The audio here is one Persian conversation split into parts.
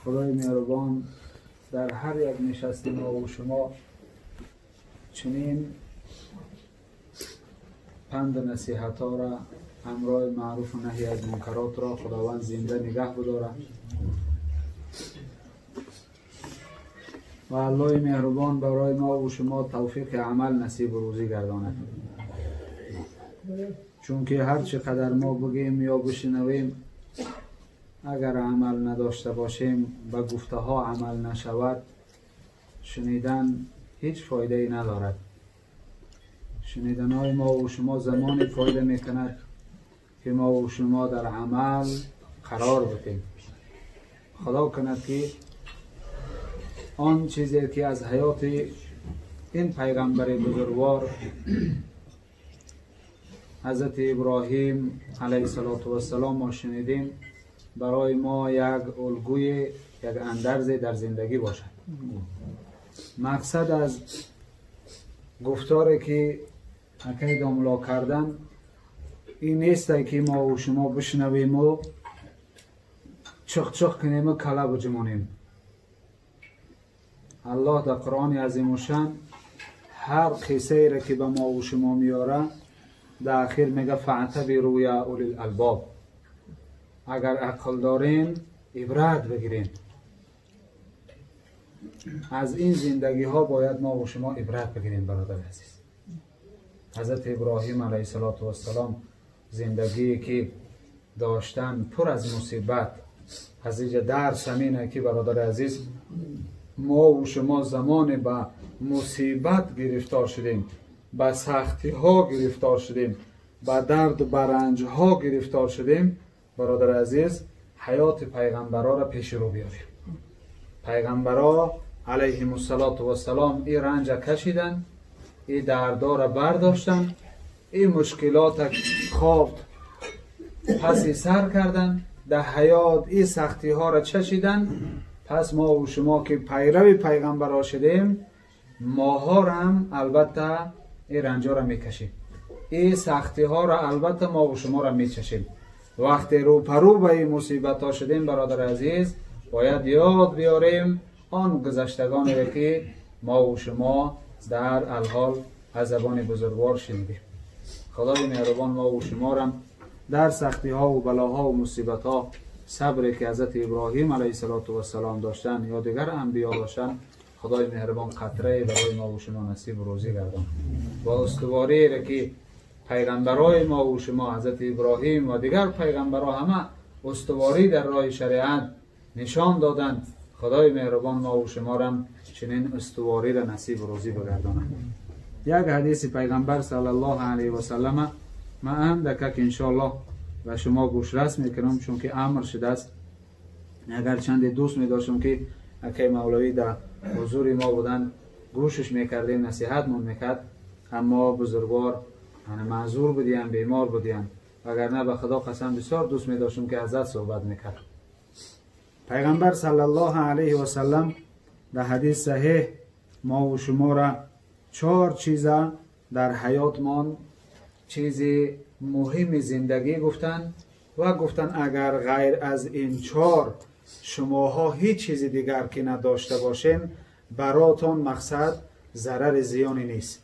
خدای مهربان در هر یک نشست ما و شما چنین پند و نصیحت ها را، امر معروف و نهی از منکرات را خداوند زنده نگه بداره و الله مهربان برای ما و شما توفیق عمل نصیب و روزی گرداند. چون که هر چقدر ما بگیم یا بشنویم اگر عمل نداشته باشیم، به گفته ها عمل نشود، شنیدن هیچ فایده ای ندارد. شنیدن های ما و شما زمانی فایده میکند که ما و شما در عمل قرار بتیم. خدا کند که آن چیزی که از حیات این پیغمبر بزرگوار حضرت ابراهیم علیه السلام ما شنیدیم، برای ما یک الگوی، یک اندرز در زندگی باشد. مقصد از گفتاری که اکی داملا کردن این نیست که ما و شما بشنویم و چخ چخ کنیم و کلا بجمانیم. الله در قرآن عظیم و شان هر قصه را که به ما و شما میاره در آخر میگه فاعتبروا یا اولی الالباب، اگر عقل دارین عبرت بگیرین. از این زندگی ها باید ما و شما عبرت بگیریم برادر عزیز. حضرت ابراهیم علیه السلام زندگی که داشتن پر از مصیبت، از اینجا درس همینه که برادر عزیز ما و شما زمان به مصیبت گرفتار شدیم، به سختی ها گرفتار شدیم، به درد و به رنج ها گرفتار شدیم. برادر عزیز حیات پیغمبرها را پیش رو بیاریم. پیغمبرها علیهم السلام این رنج کشیدن، این دردا را برداشتن، این مشکلات خواب پس سر کردن، در حیات این سختی ها را چشیدن. پس ما و شما که پیرو پیغمبرها شدیم، ماها را هم البته این رنج ها را میکشیم، این سختی ها را البته ما و شما را میچشیم. وقتی رو پرو به این مصیبت ها شدیم برادر عزیز، باید یاد بیاریم آن گذشتگانی را که ما و شما در الحال از زبان بزرگوار شنیدیم. خدای مهربان ما و شما را در سختی ها و بلاها و مصیبت ها صبری که حضرت ابراهیم علیه السلام داشتن یا دیگر انبیا داشتن، خدای مهربان قطره برای ما و شما نصیب و روزی گردان. با استواری را که پیغمبرای ما و شما حضرت ابراهیم و دیگر پیغمبرها همه استواری در راه شریعت نشان دادند، خدای مهربان ما و شما را چنین استواری را نصیب و روزی بگردانند. یک حدیث پیغمبر صلی الله علیه و سلم من دکک انشاءالله و شما گوشرس میکنم، چون که امر شده است. اگر چند دوست میداشتم که اکی مولوی در حضور ما بودن گوشش میکردیم، نصیحت مون میکرد، اما بزرگوار معذور بودیم، بیمار بودیم، وگرنه به خدا قسم بسیار دوست میداشتم که حضرت صحبت میکرد. پیغمبر صلی الله علیه و سلم در حدیث صحیح ما و شما را 4 چیزا در حیاتمان چیز مهم زندگی گفتن و گفتن اگر غیر از این 4 شماها هیچ چیز دیگر که نداشته باشین، براتون مقصد ضرر زیانی نیست.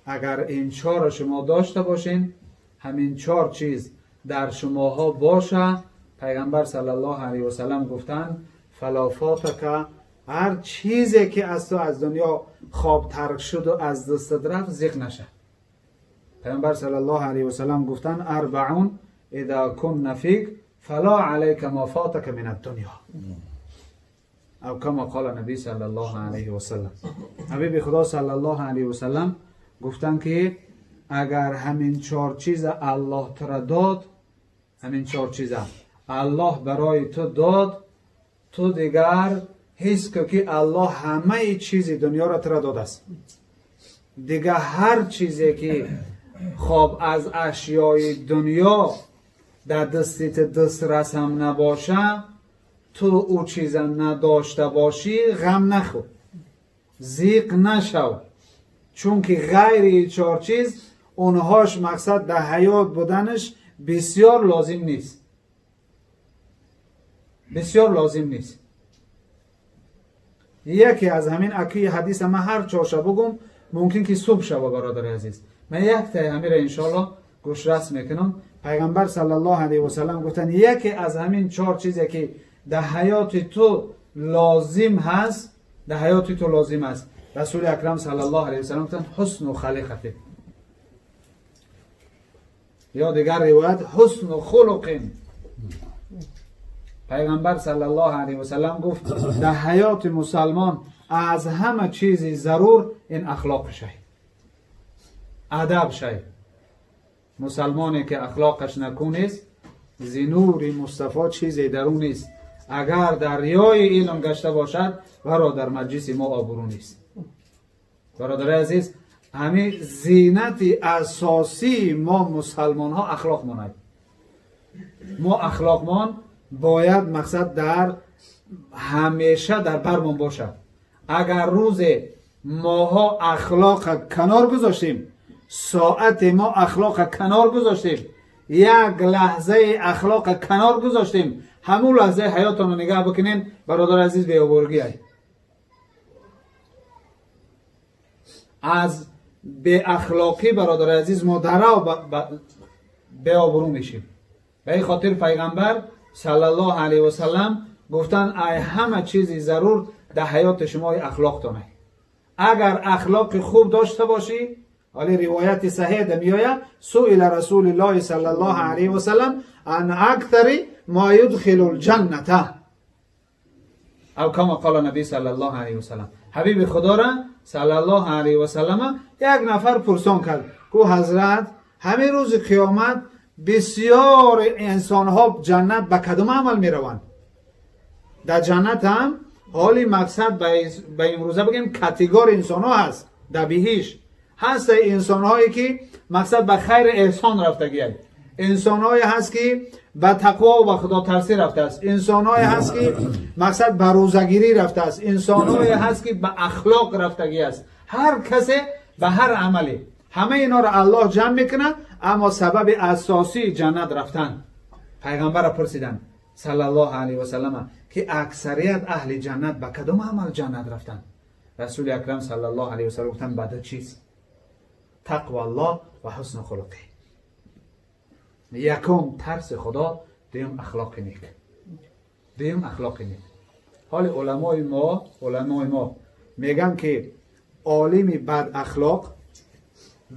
اگر این 4 شما داشته باشین، همین 4 چیز در شماها باشه، پیغمبر صلی الله علیه و سلم گفتن فلا فاتک، هر چیزی که از تو از دنیا خواب ترک شد و از دست رفت زیغ نشه. پیغمبر صلی الله علیه و سلم گفتن اربعون اذا کن فیک فلا علیک ما فاتک من الدنیا، او کما قال نبی صلی الله علیه و سلم. حبیب خدا صلی الله علیه و سلم گفتن که اگر همین 4 چیز الله تو را داد، همین 4 چیز الله برای تو داد، تو دیگر حس که الله همه چیز دنیا را تو را داده است. دیگر هر چیزی که خواب از اشیای دنیا در دستیت دست رسم نباشه، تو او چیز نداشته باشی، غم نخور، زیق نشو، چون که غیر این 4 چیز اونهاش مقصد در حیات بودنش بسیار لازم نیست، بسیار لازم نیست. یکی از همین اکی حدیث من هر چهارشنبه بگم ممکن که صبح شبه برادر عزیز من یک تا همین را انشالله گوش رسم میکنم. پیغمبر صلی الله علیه و سلم گفتن یکی از همین 4 چیزی که در حیات تو لازم هست، در حیات تو لازم است. رسول اکرم صلی الله علیه و سلم گفتن حسن و خلقت، یا دیگر روایت حسن و خلق. پیغمبر صلی الله علیه و سلم گفت در حیات مسلمان از همه چیزی ضرور این اخلاق شای، ادب شای. مسلمانی که اخلاقش نکون است زنور مصطفی چیزی درون نیست. اگر دریای علم گشته باشد ورا در مجلس ما آبرو نیست. برادر عزیز، همین زینت اساسی ما مسلمان ها اخلاق ماند. ما اخلاق مان باید مقصد در همیشه در برمان باشد. اگر روز ماها اخلاق کنار گذاشتیم، ساعت ما اخلاق کنار گذاشتیم، یک لحظه اخلاق کنار گذاشتیم، همون لحظه حیاتون رو نگاه بکنین برادر عزیز بی‌آبروگی ای. از به اخلاقی برادر عزیز ما درا بی‌آبرو میشیم. به این خاطر پیغمبر صلی الله علیه و سلم گفتن ای همه چیزی ضرور در حیات شما اخلاق تونه. اگر اخلاق خوب داشته باشی، ولی روایت صحیح ده میآید سئل رسول الله صلی الله علیه و سلم عن اکثر ما يدخل الجنه، او کما قال نبی صلی الله علیه و سلم. حبیب خدا را صلی الله علیه و سلم یک نفر پرسان کرد که حضرت همین روز قیامت بسیار انسان ها جنت به کدام عمل می روند؟ در جنت هم حالی مقصد به امروزه بگیم کاتگوری انسان ها هست. در بهشت هست انسان هایی که مقصد به خیر احسان رفتگی هست، انسان هایی هست که به تقوا و خدا ترسی رفته است، انسان هایی هست که مقصد به روزگیری رفته است، انسان هایی هست که به اخلاق رفتگی است. هر کسی به هر عملی همه اینا را الله جمع میکنه، اما سبب اساسی جنت رفتن. پیغمبر پرسیدن صلی الله علیه و سلم که اکثریت اهل جنت به کدام عمل جنت رفتن؟ رسول اکرم صلی الله علیه و سلم گفتن به 2 چیز: تقوا الله و حسن خلقه. یکم ترس خدا، دوم اخلاق نیک. دوم اخلاق نیک. حال علمای ما میگن که عالم بد اخلاق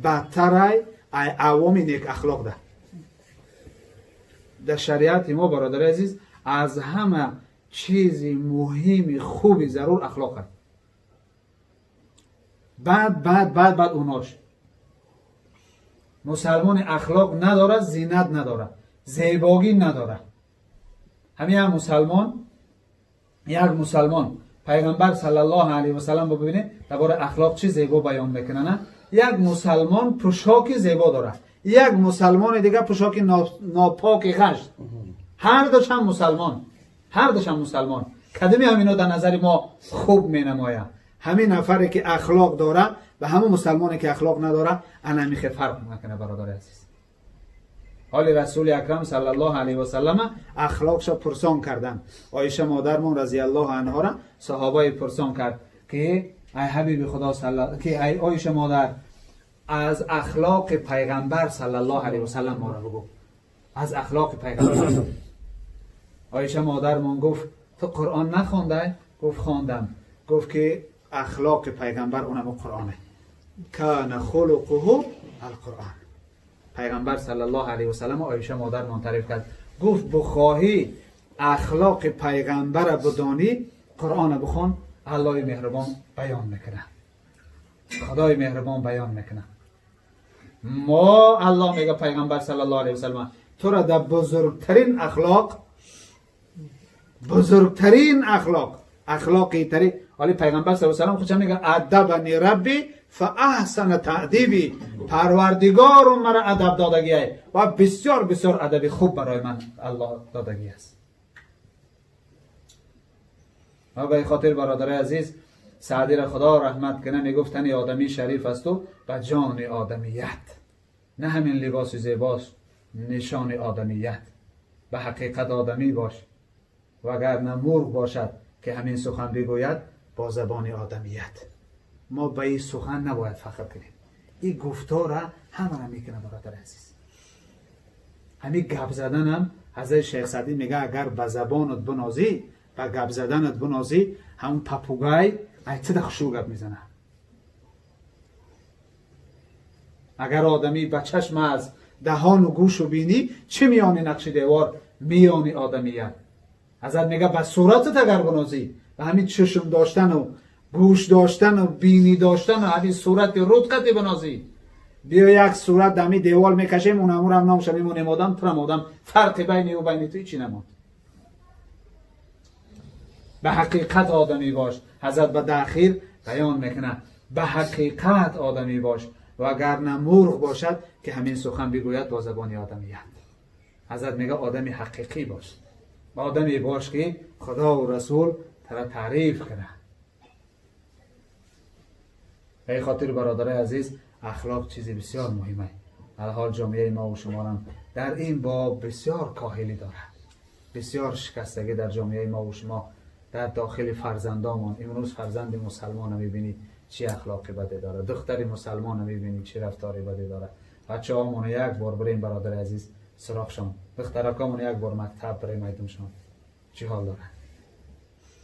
بدتر ای عوام نیک اخلاق ده. در شریعت ما برادر عزیز از همه چیزی مهم خوبی ضرور اخلاق هست. بعد اوناش. مسلمان اخلاق نداره، زینت نداره، زیبایی نداره. همین یک مسلمان پیغمبر صلی الله علیه و سلم ببینید درباره اخلاق چی زیبا بیان میکنه. نه یک مسلمان پوشاک زیبا داره، یک مسلمان دیگه پوشاک ناپاک غشت. هر دوشم مسلمان کدومی همینا در نظر ما خوب می نماید. همین نفری که اخلاق داره و همون مسلمانی که اخلاق نداره انا میخه فرق نکنه برادر عزیز. حال رسول اکرم صلی الله علیه و سلم اخلاقش پرسان کردن. عایشه مادرمون رضی الله عنها را صحابه پرسان کرد که ای حبیب خدا که ای عایشه مادر از اخلاق پیغمبر صلی الله علیه و سلم ما را بگو. از اخلاق پیغمبر. عایشه مادرمون گفت تو قرآن نخوانده؟ گفت خواندم. گفت که اخلاق پیغمبر اونم قرآنه. کان خلقه القرآن. پیغمبر صلی الله علیه و سلم عایشه مادرمون تعریف کرد. گفت بخواهی اخلاق پیغمبر بدانی قرآن بخون. الله مهربان بیان میکنه، خدای مهربان بیان میکنه. ما الله میگه پیغمبر صلی الله علیه و سلم تو را در بزرگترین اخلاقی تری. ولی پیغمبر صلی الله علیه و سلم خودش میگه ادبنی ربی فاحسن تأدیبی. پروردگارم مرا ادب دادگی است و بسیار بسیار ادب خوب برای من الله دادگی است. و به خاطر برادر عزیز سعدی را خدا رحمت کنه میگفتن آدمی شریف است و به جان آدمیت، نه همین لباس زیباست نشان آدمیت. به حقیقت آدمی باش، و اگر نه مرغ باشد که همین سخن بگوید با زبان آدمیت. ما به این سخن نباید فخر کنیم. این گفتار را همه را میکنه برادر عزیز. همین گپ زدن هم حضرت شیخ سعدی میگه اگر به زبانت بنازی، به گپ زدنت بنازی، همون پاپوگای ایت دخشو گپ میزنه. اگر آدمی به چشم از دهان و گوش و بینی، چه میانی نقش دیوار میانی آدمیت. حضرت میگه به صورتت اگر بنازی، به همین چشم داشتن و گوش داشتن و بینی داشتن و همین صورت رتقتی بنازی، بیا یک صورت دمی دیوال میکشیم، اون امور هم نامشه میمونیم آدم ترم آدم، فرق بینی و بینی توی چی نماد. به حقیقت آدمی باش. حضرت به داخل بیان میکنه به حقیقت آدمی باش و اگر نه مرغ باشد که همین سخن بگوید با زبان آدمیت. حضرت میگه آدمی حقیقی باش، آدمی باش که خدا و رسول ترا تعریف کنه. ای خاطر برادر عزیز، اخلاق چیزی بسیار مهمه. الحال جامعه ما و شما هم در این باب بسیار کاهلی داره، بسیار شکستگی در جامعه ما و شما در داخل فرزندانمان. امروز فرزند مسلمان میبینی چی اخلاقی بده داره، دختری مسلمان میبینی چی رفتاری بده داره. بچه هامون یک بار بریم برادر عزیز سراغشان، دخترکامون یک بار مکتب بریم ایدمشان، چی حال داره.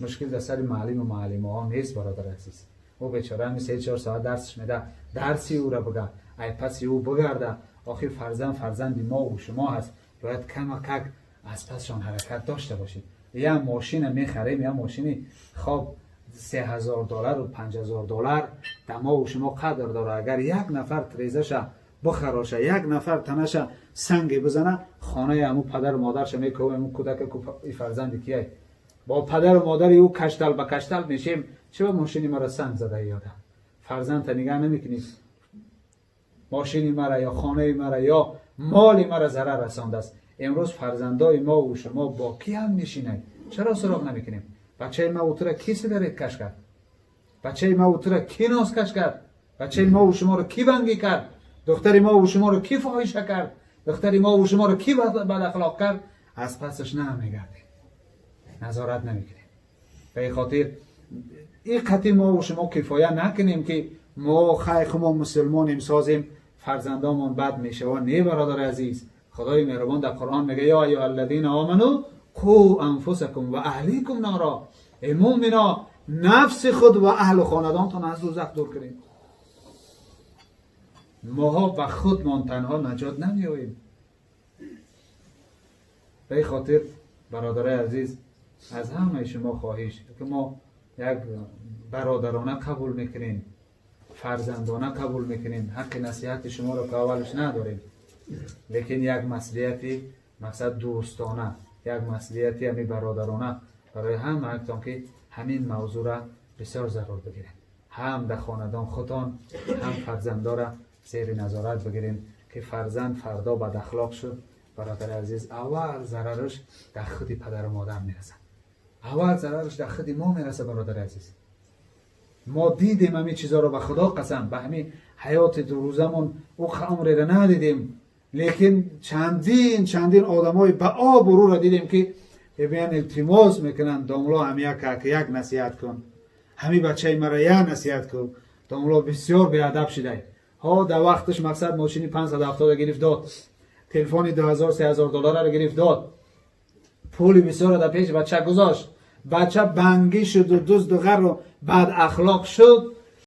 مشکل در سر معلم و معلمه ها نیست برادر عزیز. او بیچاره همی 3-4 ساعت درسش میده، درسی او را بگه، ای پسی او بگرده. آخر فرزند ما و شما هست، باید کمک از پسشان حرکت داشته باشید. یه ماشین میخریم، یه ماشینی خب $3,000 و $5,000 در ما و شما قدر داره. اگر یک نفر تریزش بخراشه، یک نفر تنش سنگ بزنه، خانه همون پدر و مادرش میکوبه. همون کودک فرزندی کیه؟ با پدر و مادر او کشتل به کشتل میشیم. چرا ماشینی مرا سنگ زده یاده؟ فرزند تا نگاه نمیکنید ماشینی مرا یا خانه مرا یا مالی مرا ضرر رسانده است. امروز فرزندای ما و شما با کی هم میشینه؟ چرا سراغ نمیکنیم؟ بچه ما اوتره کی سیگارت کش کرد؟ بچه ما اوتره کی ناز کش کرد؟ بچه ما و شما رو کی بنگی کرد؟ دختر ما و شما رو کی فاحشه کرد؟ دختر ما و شما رو کی بد اخلاق کرد؟ از پسش نمیگردیم، نظارت نمیکنیم. به خاطر این قطعی ما و شما کفایه نکنیم که ما خیخ ما مسلمانیم سازیم فرزندامون بد میشه. و نه برادر عزیز، خدای مهربان در قرآن میگه یا ایها الذین آمنو قوا انفسکم و اهلیکم نارا. ای مومنا نفس خود و اهل خاندانتان از دوزخ دور کنید. ما به خودمان تنها نجات نمیابیم. به خاطر برادر عزیز از همه شما خواهش که ما یک برادرانه قبول میکنیم، فرزندانه قبول میکنیم، حق نصیحت شما رو که اولش نداریم، لیکن یک مسئولیتی مقصد دوستانه، یک مسئولیتی همی برادرانه برای هم اکتان که همین موضوع را بسیار ضرور بگیریم. هم در خاندان خودتان هم فرزندا را زیر نظارت بگیریم که فرزند فردا بد اخلاق شد برادر عزیز اول ضررش در خود پدر و مادر میرسه، اول ضررش در خود ما میرسه برادر عزیز. ما دیدیم همین چیزا رو به خدا قسم، به همین حیات دو روزمون او عمری را ندیدیم، لیکن چندین آدمای به آب و رو را دیدیم که بیان التماس میکنن داملا همیا که یک نصیحت کن، همین بچه مرا یک نصیحت کن. داملا بسیار بیادب شده ها، در وقتش مقصد ماشینی 570 گرفت داد، تلفنی $2,000-3,000 را گرفت داد، پولی بسیار در پیش بچه گذاشت. بچه بنگی شد و دزد و غر و بد اخلاق شد.